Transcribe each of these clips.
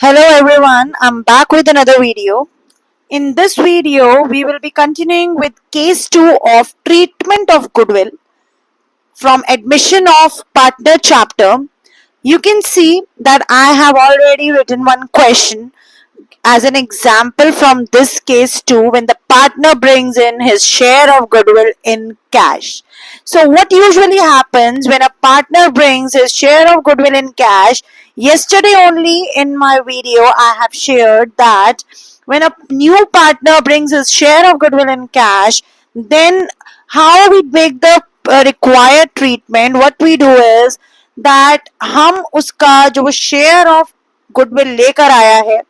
Hello everyone, I'm back with another video. In this video, we will be continuing with case 2 of treatment of goodwill from admission of partner chapter. You can see that I have already written one question as an example from this case too, when the partner brings in his share of goodwill in cash. So what usually happens when a partner brings his share of goodwill in cash? Yesterday only in my video I have shared that when a new partner brings his share of goodwill in cash, then how we make the required treatment, what we do is that हम उसका जो वो share of goodwill लेकर आया है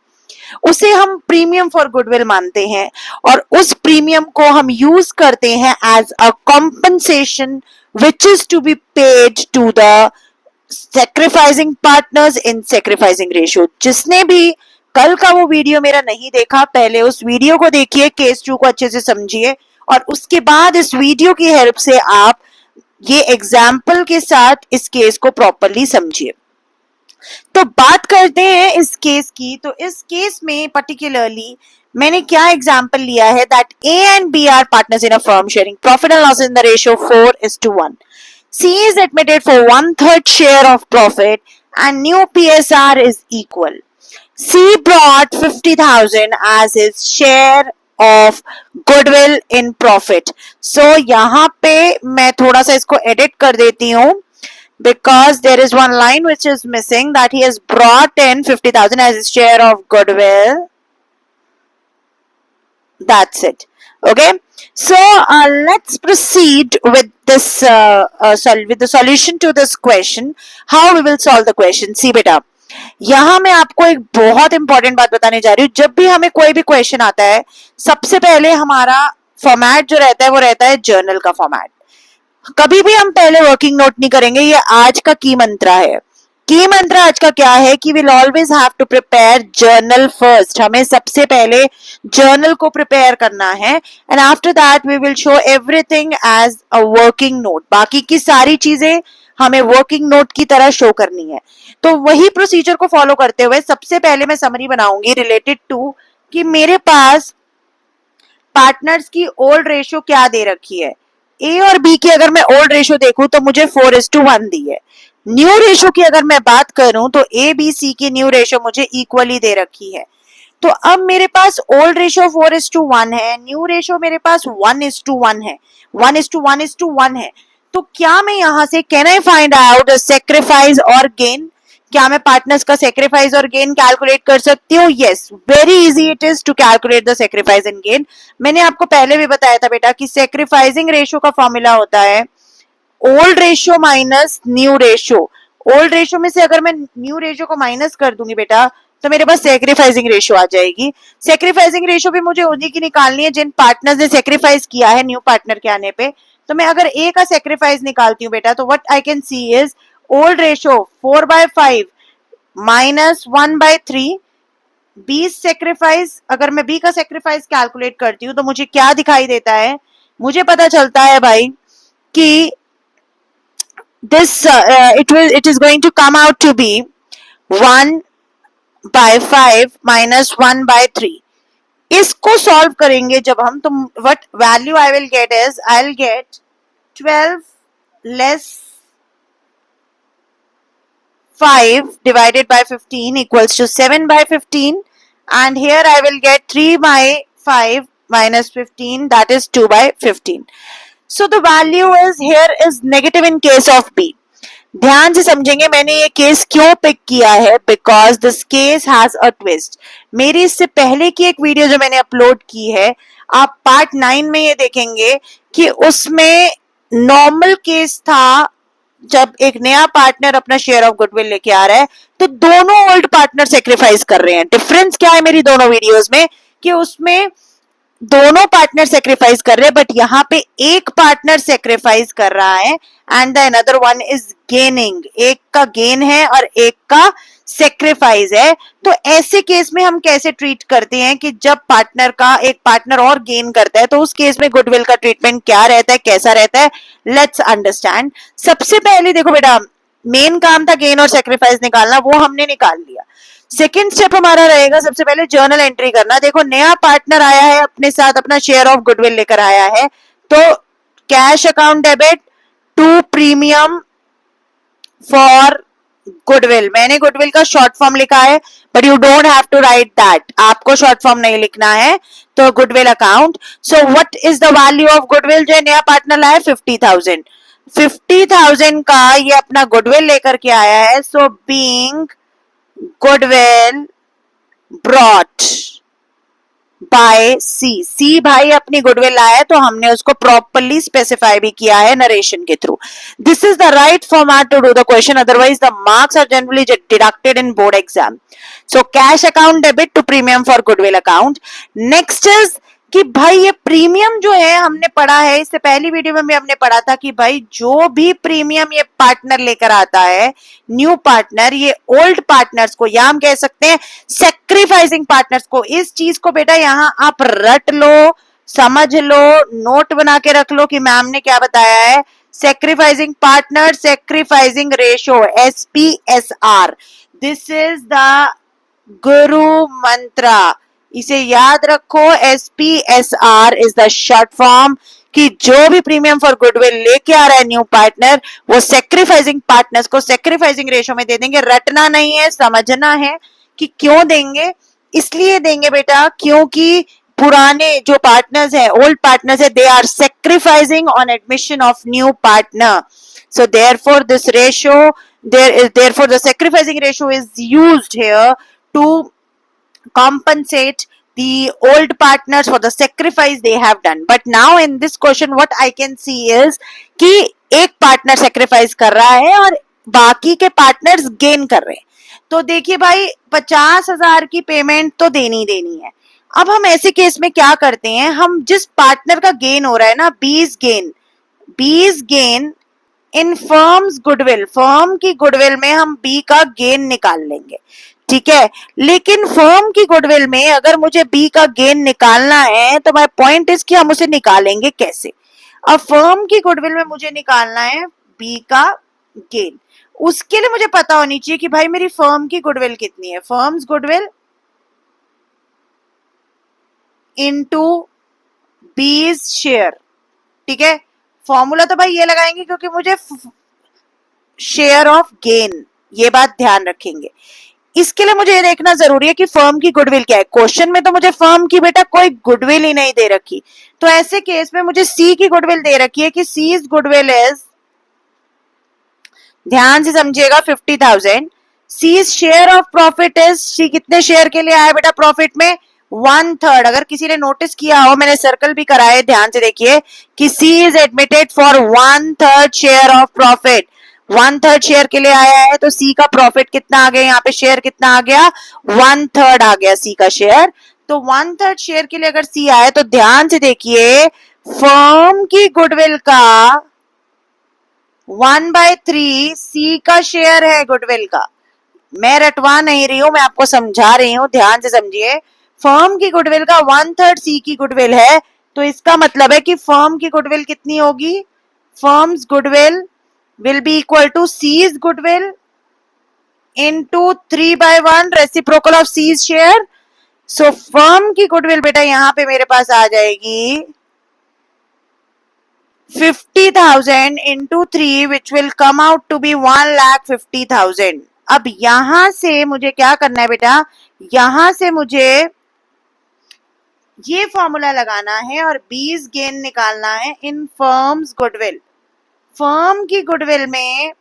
उसे हम premium for goodwill मानते हैं और उस प्रीमियम को हम यूज करते हैं as a compensation which is to be paid to the sacrificing partners in sacrificing ratio. जिसने भी कल का वो वीडियो मेरा नहीं देखा, पहले उस वीडियो को देखिए, केस 2 को अच्छे से समझिए और उसके बाद इस वीडियो की हेल्प से आप ये एग्जाम्पल के साथ इस केस को प्रॉपरली समझिए। तो बात करते हैं इस केस की। तो इस केस में पर्टिकुलरली मैंने क्या एग्जांपल लिया है that A and B are partners in a firm sharing profit and loss in the ratio 4:1. C is admitted for 1/3 share of profit and new PSR is equal. C brought 50,000 as his share of goodwill in profit. So यहाँ पे मैं थोड़ा सा इसको edit कर देती हूँ because there is one line which is missing, that he has brought in 50,000 as his share of goodwill. That's it. Okay, so let's proceed with this with the solution to this question. How we will solve the question? See बेटा, यहाँ मैं आपको एक बहुत important बात बताने जा रही हूँ। जब भी हमें कोई भी क्वेश्चन आता है, सबसे पहले हमारा फॉर्मेट जो रहता है वो रहता है जर्नल का फॉर्मेट। कभी भी हम पहले वर्किंग नोट नहीं करेंगे। ये आज का की मंत्रा है। की मंत्रा आज का क्या है कि will always have to prepare journal first. हमें सबसे पहले जर्नल को प्रिपेयर करना है and after that we will show everything as a working note. बाकी की सारी चीजें हमें वर्किंग नोट की तरह शो करनी है। तो वही प्रोसीजर को फॉलो करते हुए सबसे पहले मैं समरी बनाऊंगी रिलेटेड टू कि मेरे पास पार्टनर्स की ओल्ड रेशियो क्या दे रखी है। ए और बी की अगर मैं ओल्ड रेशियो देखूं तो मुझे 4:1 दी है। न्यू रेशियो की अगर मैं बात करूं तो ए बी सी की न्यू रेशियो मुझे इक्वली दे रखी है। तो अब मेरे पास ओल्ड रेशियो 4:1 है, न्यू रेशियो मेरे पास 1:1 है, 1:1 है। तो क्या मैं यहां से can I find out sacrifice और गेन? क्या मैं पार्टनर्स का सेक्रीफाइस और गेन कैलकुलेट कर सकती हूँ? Yes, very easy it is to calculate the sacrifice and gain. मैंने आपको पहले भी बताया था बेटा कि सेक्रीफाइसिंग रेशियो का फॉर्मूला होता है old ratio minus new ratio. Old ratio में से अगर मैं न्यू रेशियो को माइनस कर दूंगी बेटा तो मेरे पास सेक्रीफाइसिंग रेशियो आ जाएगी। सेक्रीफाइसिंग रेशियो भी मुझे उन्हीं की निकालनी है जिन पार्टनर्स ने सेक्रीफाइस किया है न्यू पार्टनर के आने पे। तो मैं अगर ए का सेक्रीफाइस निकालती हूँ बेटा तो what I can see is old ratio 4/5 minus 1/3। B sacrifice, अगर मैं बी का सेक्रीफाइस कैलकुलेट करती हूँ तो मुझे क्या दिखाई देता है? मुझे पता चलता है भाई कि this it is going to come out to be 1/5 minus 1/3। इसको सॉल्व करेंगे जब हम, तो what value I will get is I'll get 12 less 5 divided by 15 equals to 7/15, and here I will get 3/5 minus 15, that is 2/15. So the value is here is negative in case of B. ध्यान से समझेंगे मैंने ये case क्यों pick किया है, because this case has a twist. मेरी इससे पहले की एक वीडियो जो मैंने अपलोड की है, आप पार्ट 9 में ये देखेंगे कि उसमें नॉर्मल केस था जब एक नया पार्टनर अपना शेयर ऑफ गुडविल लेके आ रहा है तो दोनों ओल्ड पार्टनर सेक्रीफाइस कर रहे हैं। डिफरेंस क्या है मेरी दोनों वीडियोस में कि उसमें दोनों पार्टनर सेक्रीफाइस कर रहे हैं, बट यहाँ पे एक पार्टनर सेक्रीफाइस कर रहा है and the another one is gaining. एक का गेन है और एक का सेक्रीफाइस है। तो ऐसे केस में हम कैसे ट्रीट करते हैं कि जब पार्टनर का एक पार्टनर और गेन करता है तो उस केस में गुडविल का ट्रीटमेंट क्या रहता है, कैसा रहता है, लेट्स अंडरस्टैंड। सबसे पहले देखो बेटा, मेन काम था गेन और सेक्रीफाइस निकालना, वो हमने निकाल लिया। सेकेंड स्टेप हमारा रहेगा सबसे पहले जर्नल एंट्री करना। देखो नया पार्टनर आया है, अपने साथ अपना शेयर ऑफ गुडविल लेकर आया है, तो cash account debit to premium for goodwill. मैंने गुडविल का शॉर्ट फॉर्म लिखा है, but you don't have to write that, आपको शॉर्ट फॉर्म नहीं लिखना है। तो goodwill account, so what is the value of goodwill जो नया पार्टनर लाया? 50,000। 50,000 का ये अपना गुडविल लेकर के आया है। So being goodwill brought by C, C भाई अपनी गुडविल लाया है, तो हमने उसको प्रॉपरली स्पेसिफाई भी किया है नरेशन के through. This is the right format to do the question, otherwise the marks are generally deducted in board exam. So cash account debit to premium for goodwill account. Next is कि भाई ये premium जो है हमने पढ़ा है, इससे पहली वीडियो में भी हमने पढ़ा था कि भाई जो भी प्रीमियम ये पार्टनर लेकर आता है, न्यू पार्टनर, ये ओल्ड पार्टनर्स को, या हम कह सकते हैं सेक्रीफाइसिंग पार्टनर्स को। इस चीज को बेटा यहां आप रट लो, समझ लो, नोट बना के रख लो कि मैम ने क्या बताया है। Sacrificing partner, sacrificing ratio, SPSR, this is the गुरु मंत्रा, इसे याद रखो। SPSR is the short form कि जो भी प्रीमियम फॉर गुडविल लेके आ रहा है न्यू पार्टनर, वो सेक्रीफाइसिंग पार्टनर्स को सेक्रीफाइसिंग रेशो में दे देंगे। रटना नहीं है, समझना है कि क्यों देंगे। इसलिए देंगे बेटा क्योंकि पुराने जो पार्टनर्स है, ओल्ड पार्टनर्स है, they are sacrificing on admission of new partner. So therefore this ratio, therefore the sacrificing ratio is used here to compensate the old partners for the sacrifice they have done. But now in this question what I can see is कि एक partner sacrifice कर रहा है और बाकी के partners gain कर रहे हैं। तो देखिए भाई 50,000 की पेमेंट तो देनी है। अब हम ऐसे केस में क्या करते हैं, हम जिस पार्टनर का गेन हो रहा है ना, 20 gain in firms goodwill, firm की गुडविल में हम बी का गेन निकाल लेंगे, ठीक है। लेकिन फर्म की गुडविल में अगर मुझे बी का गेन निकालना है तो माय पॉइंट इज कि हम उसे निकालेंगे कैसे। अब फर्म की गुडविल में मुझे निकालना है बी का गेन, उसके लिए मुझे पता होनी चाहिए कि भाई मेरी फर्म की गुडविल कितनी है। फर्म्स गुडविल इनटू बीज शेयर, ठीक है। फॉर्मूला तो भाई ये लगाएंगे क्योंकि मुझे शेयर ऑफ गेन, ये बात ध्यान रखेंगे। इसके लिए मुझे ये देखना जरूरी है कि फर्म की गुडविल क्या है। क्वेश्चन में तो मुझे फर्म की बेटा कोई गुडविल ही नहीं दे रखी, तो ऐसे केस में मुझे सी की गुडविल दे रखी है कि सी इज गुडविल इज, ध्यान से समझिएगा, 50,000। C share of profit is, सी कितने शेयर के लिए आया बेटा प्रॉफिट में? 1/3। अगर किसी ने नोटिस किया हो, मैंने सर्कल भी कराए, ध्यान से देखिए कि C is admitted for 1/3 share of profit. 1/3 share के लिए आया है, तो सी का प्रॉफिट कितना आ गया, यहाँ पे शेयर कितना आ गया? 1/3 आ गया सी का शेयर। तो 1/3 शेयर के लिए अगर सी आया, तो ध्यान से देखिए फर्म की गुडविल का 1/3 सी का शेयर है गुडविल का। मैं रटवा नहीं रही हूं, मैं आपको समझा रही हूं, ध्यान से समझिए। फर्म की गुडविल का 1/3 सी की गुडविल है, तो इसका मतलब है कि फर्म की गुडविल कितनी होगी? Firm's goodwill will be equal to C's goodwill into 3/1 reciprocal of C's share. So firm की गुडविल बेटा यहां पे मेरे पास आ जाएगी 50,000 into 3 which will come out to be 1,50,000। अब यहां से मुझे क्या करना है बेटा, यहां से मुझे ये फॉर्मूला लगाना है और 20 गेन निकालना है इन फर्म्स गुडविल। फर्म की गुडविल में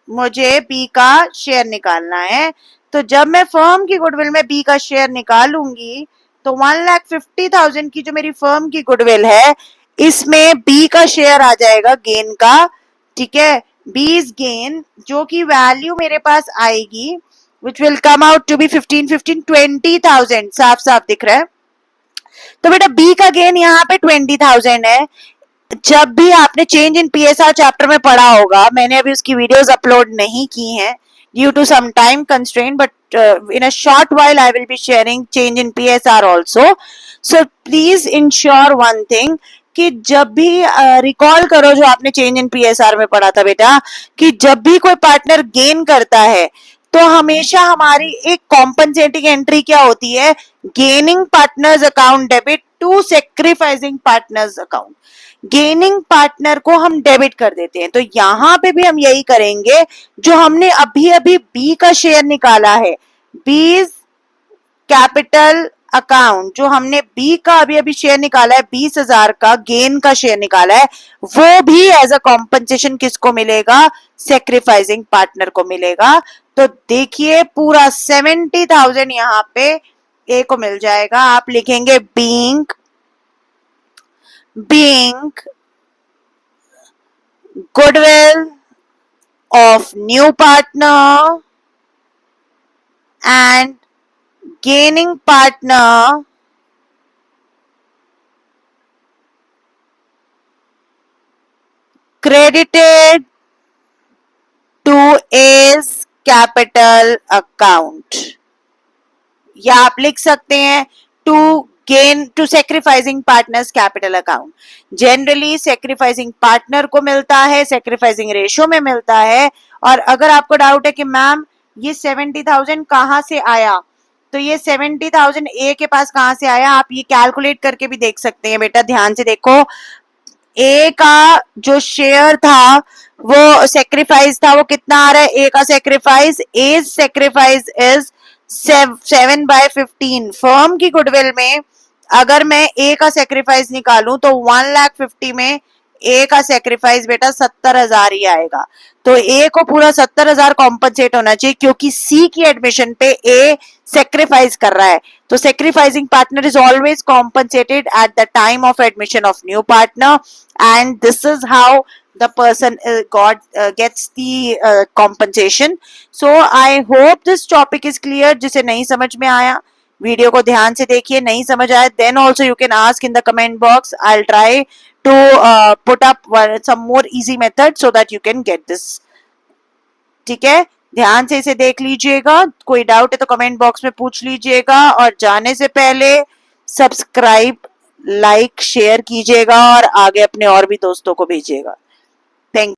मुझे बी का शेयर निकालना है, तो जब मैं फर्म की गुडविल में बी का शेयर निकालूंगी तो 1,50,000 की जो मेरी फर्म की गुडविल है, इसमें बी का शेयर आ जाएगा गेन का, ठीक है। 20 गेन जो की वैल्यू मेरे पास आएगी which will come out to be 20,000, साफ साफ दिख रहा है। तो बेटा बी का गेन यहाँ पे 20,000 है। जब भी आपने चेंज इन पीएसआर चैप्टर में पढ़ा होगा, मैंने अभी उसकी वीडियोस अपलोड नहीं की हैं due to some time constraint, but in a short while I will be sharing change in PSR also. So please ensure one thing कि जब भी रिकॉल करो जो आपने चेंज इन पीएसआर में पढ़ा था बेटा, कि जब भी कोई पार्टनर गेन करता है तो तो हमेशा हमारी एक कॉम्पनसेटिंग एंट्री क्या होती है, gaining partners account debit to sacrificing partners account. Gaining partner को हम डेबिट कर देते हैं, तो यहां पे भी हम यही करेंगे। जो हमने अभी अभी बी का शेयर निकाला है, बीज कैपिटल अकाउंट, जो हमने बी का अभी अभी शेयर निकाला है 20,000 का गेन का शेयर निकाला है, वो भी एज अ कॉम्पनसेशन किसको मिलेगा, सेक्रीफाइसिंग पार्टनर को मिलेगा। तो देखिए पूरा 70,000 यहाँ पे ए को मिल जाएगा। आप लिखेंगे being goodwill of new partner and gaining partner credited to A's capital account, या आप लिख सकते हैं to sacrificing partners capital account. Generally sacrificing partner को मिलता है, सेक्रीफाइसिंग रेशियो में मिलता है। और अगर आपको डाउट है कि मैम ये 70,000 कहां से आया, तो ये 70,000 ए के पास कहां से आया, आप ये कैलकुलेट करके भी देख सकते हैं। बेटा ध्यान से देखो, ए का जो शेयर था वो सेक्रीफाइस था, वो कितना आ रहा है, ए का sacrifice, a sacrifice is 7/15। Firm की गुडविल में अगर मैं ए का सेक्रीफाइस निकालूं तो 1,50,000 में ए का सेक्रीफाइस बेटा 70,000 ही आएगा। तो ए को पूरा 70,000 कॉम्पनसेट होना चाहिए, क्योंकि सी की एडमिशन पे ए सेक्रीफाइस कर रहा है। तो sacrificing partner is always compensated at the time of admission of new partner, and this is how the person gets the compensation. So I hope this topic is clear. जिसे नहीं समझ में आया video को ध्यान से देखिए, नहीं समझ आया then also you can ask in the comment box. I'll try to put up some more easy method so that you can get this. ठीक है, ध्यान से इसे देख लीजिएगा। कोई डाउट है तो कमेंट बॉक्स में पूछ लीजिएगा, और जाने से पहले सब्सक्राइब, लाइक, शेयर कीजिएगा और आगे अपने और भी दोस्तों को भेजिएगा। Thank